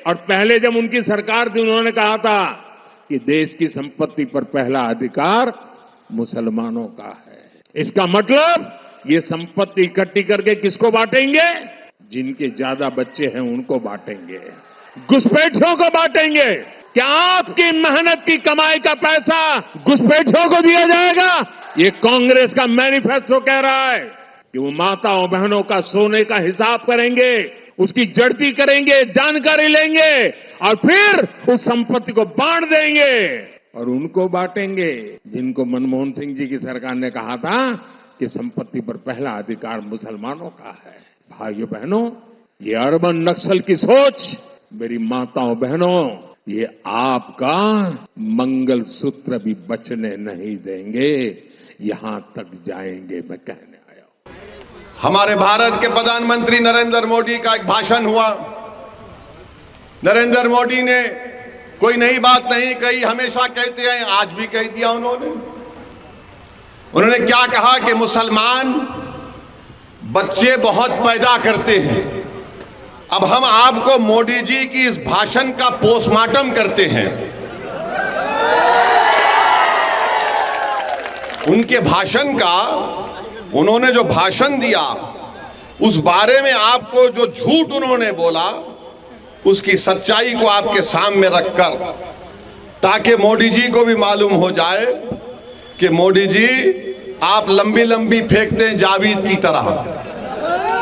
और पहले जब उनकी सरकार थी उन्होंने कहा था कि देश की संपत्ति पर पहला अधिकार मुसलमानों का है। इसका मतलब ये संपत्ति इकट्ठी करके किसको बांटेंगे? जिनके ज्यादा बच्चे हैं उनको बांटेंगे, घुसपैठियों को बांटेंगे। क्या आपकी मेहनत की कमाई का पैसा घुसपैठियों को दिया जाएगा? ये कांग्रेस का मैनिफेस्टो कह रहा है कि वो माताओं बहनों का सोने का हिसाब करेंगे, उसकी जड़ती करेंगे, जानकारी लेंगे और फिर उस संपत्ति को बांट देंगे और उनको बांटेंगे जिनको मनमोहन सिंह जी की सरकार ने कहा था कि संपत्ति पर पहला अधिकार मुसलमानों का है। भाइयों बहनों, ये अर्बन नक्सल की सोच, मेरी माताओं बहनों, ये आपका मंगलसूत्र भी बचने नहीं देंगे, यहां तक जाएंगे मैं कहने आया हूं। हमारे भारत के प्रधानमंत्री नरेंद्र मोदी का एक भाषण हुआ। नरेंद्र मोदी ने कोई नई बात नहीं कही, हमेशा कहते हैं, आज भी कह दिया उन्होंने क्या कहा कि मुसलमान बच्चे बहुत पैदा करते हैं। अब हम आपको मोदी जी की इस भाषण का पोस्टमार्टम करते हैं। उनके भाषण का, उन्होंने जो भाषण दिया उस बारे में आपको जो झूठ उन्होंने बोला उसकी सच्चाई को आपके सामने रखकर, ताकि मोदी जी को भी मालूम हो जाए कि मोदी जी आप लंबी लंबी फेंकते हैं जावेद की तरह,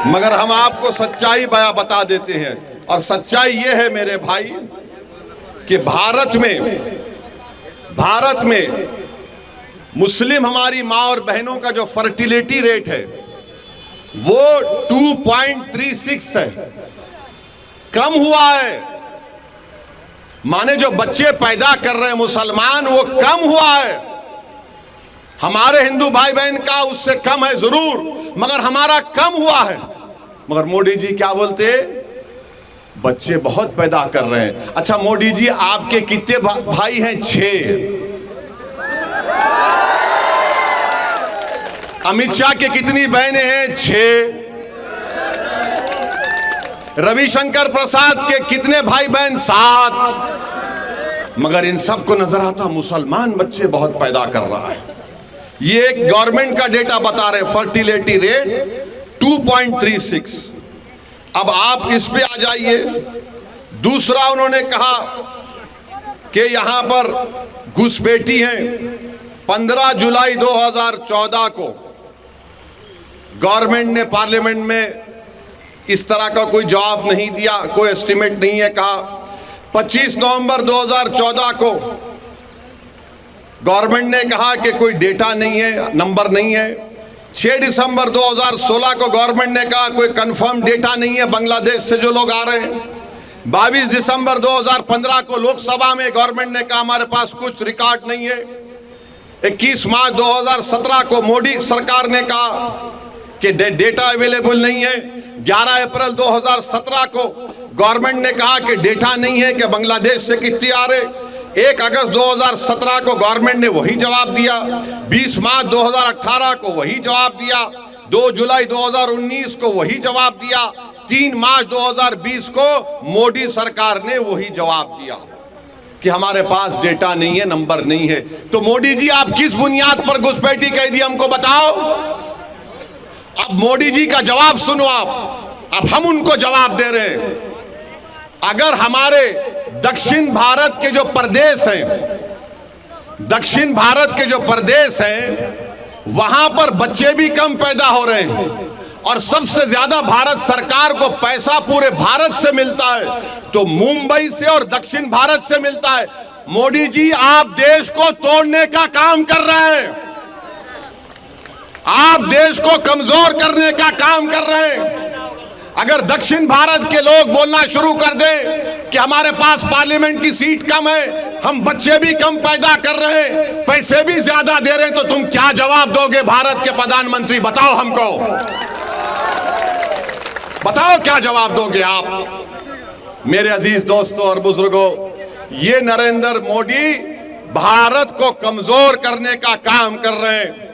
मगर हम आपको सच्चाई बता देते हैं। और सच्चाई यह है मेरे भाई कि भारत में मुस्लिम हमारी माँ और बहनों का जो फर्टिलिटी रेट है वो 2.36 है, कम हुआ है। माने जो बच्चे पैदा कर रहे हैं मुसलमान वो कम हुआ है। हमारे हिंदू भाई बहन का उससे कम है जरूर, मगर हमारा कम हुआ है। मगर मोदी जी क्या बोलते? बच्चे बहुत पैदा कर रहे हैं। अच्छा मोदी जी, आपके कितने भाई हैं? 6। अमित शाह के कितनी बहनें हैं? 6। रविशंकर प्रसाद के कितने भाई बहन? 7। मगर इन सबको नजर आता मुसलमान बच्चे बहुत पैदा कर रहा है। ये एक गवर्नमेंट का डेटा बता रहे, फर्टिलिटी रेट 2.36। अब आप इस पे आ जाइए। दूसरा उन्होंने कहा कि यहां पर घुसपैठी हैं। 15 जुलाई 2014 को गवर्नमेंट ने पार्लियामेंट में इस तरह का कोई जवाब नहीं दिया, कोई एस्टिमेट नहीं है। कहा 25 नवंबर 2014 को गवर्नमेंट ने कहा कि कोई डेटा नहीं है, नंबर नहीं है। 6 दिसंबर 2016 को गवर्नमेंट ने कहा कोई कंफर्म डेटा नहीं है बांग्लादेश से जो लोग आ रहे हैं। 22 दिसंबर 2015 को लोकसभा में गवर्नमेंट ने कहा हमारे पास कुछ रिकॉर्ड नहीं है। 21 मार्च 2017 को मोदी सरकार ने कहा कि डेटा अवेलेबल नहीं है। 11 अप्रैल 2017 को गवर्नमेंट ने कहा कि डेटा नहीं है कि बांग्लादेश से कितने आ रहे। 1 अगस्त 2017 को गवर्नमेंट ने वही जवाब दिया। 20 मार्च 2018 को वही जवाब दिया। 2 जुलाई 2019 को वही जवाब दिया। 3 मार्च 2020 को मोदी सरकार ने वही जवाब दिया कि हमारे पास डेटा नहीं है, नंबर नहीं है। तो मोदी जी, आप किस बुनियाद पर घुसपैठी कह दी हमको बताओ। अब मोदी जी का जवाब सुनो आप। अब हम उनको जवाब दे रहे हैं। अगर हमारे दक्षिण भारत के जो प्रदेश हैं, दक्षिण भारत के जो प्रदेश हैं वहां पर बच्चे भी कम पैदा हो रहे हैं और सबसे ज्यादा भारत सरकार को पैसा पूरे भारत से मिलता है तो मुंबई से और दक्षिण भारत से मिलता है। मोदी जी, आप देश को तोड़ने का काम कर रहे हैं। आप देश को कमजोर करने का काम कर रहे हैं। अगर दक्षिण भारत के लोग बोलना शुरू कर दें कि हमारे पास पार्लियामेंट की सीट कम है, हम बच्चे भी कम पैदा कर रहे हैं, पैसे भी ज्यादा दे रहे हैं, तो तुम क्या जवाब दोगे भारत के प्रधानमंत्री? बताओ हमको, बताओ क्या जवाब दोगे आप? मेरे अजीज दोस्तों और बुजुर्गों, ये नरेंद्र मोदी भारत को कमजोर करने का काम कर रहे हैं।